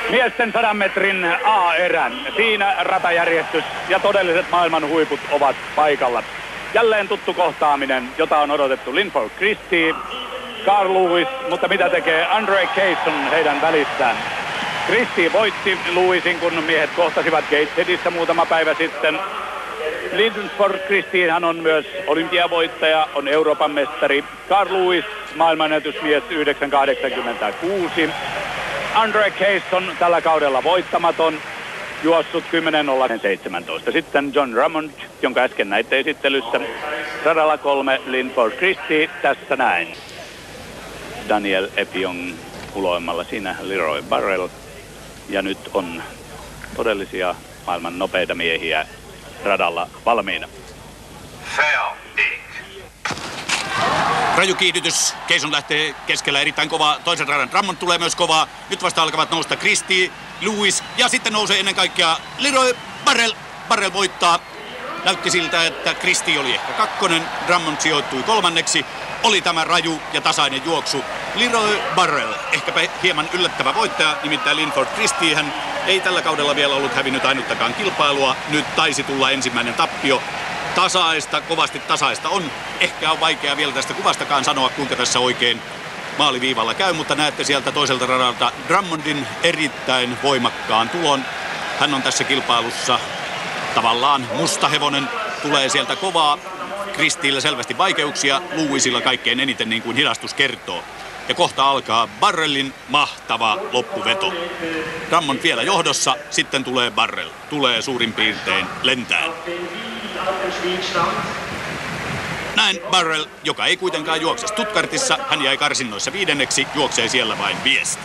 Miesten 100 metrin A-erän. Siinä ratajärjestys ja todelliset maailman huiput ovat paikalla. Jälleen tuttu kohtaaminen, jota on odotettu. Linford Christie, Carl Lewis, mutta mitä tekee Andre Kayson heidän välissään? Christie voitti Lewisin, kun miehet kohtasivat Gatesheadissä muutama päivä sitten. Linford Christie, hän on myös olympiavoittaja, on Euroopan mestari. Carl Lewis, maailmanennätysmies 9.86. Andre Kayson tällä kaudella voittamaton, juossut 10.017. Sitten John Drummond, jonka äsken näitte esittelyssä. Radalla 3 Linford Christie, tässä näin. Daniel Epiong uloimmalla, siinä Leroy Burrell. Ja nyt on todellisia maailman nopeita miehiä radalla valmiina. Raju kiihdytys. Kayson lähtee keskellä erittäin kovaa. Toisen radan Drummond tulee myös kovaa. Nyt vasta alkavat nousta Christie, Lewis ja sitten nousee ennen kaikkea Leroy Burrell. Burrell voittaa. Näytti siltä, että Christie oli ehkä kakkonen. Drummond sijoittui kolmanneksi. Oli tämä raju ja tasainen juoksu. Leroy Burrell, ehkäpä hieman yllättävä voittaja, nimittäin Linford Christie. Hän ei tällä kaudella vielä ollut hävinnyt ainuttakaan kilpailua. Nyt taisi tulla ensimmäinen tappio. Tasaista, kovasti tasaista on. Ehkä on vaikea vielä tästä kuvastakaan sanoa, kuinka tässä oikein maaliviivalla käy, mutta näette sieltä toiselta radalta Drummondin erittäin voimakkaan tulon. Hän on tässä kilpailussa tavallaan mustahevonen, tulee sieltä kovaa. Christiellä selvästi vaikeuksia, Lewisilla kaikkein eniten, niin kuin hidastus kertoo. Ja kohta alkaa Burrellin mahtava loppuveto. Drummond vielä johdossa, sitten tulee Burrell. Tulee suurin piirtein lentäen. Näin Burrell, joka ei kuitenkaan juokse Stuttgartissa, hän jäi karsinnoissa 5. juoksee siellä vain 5.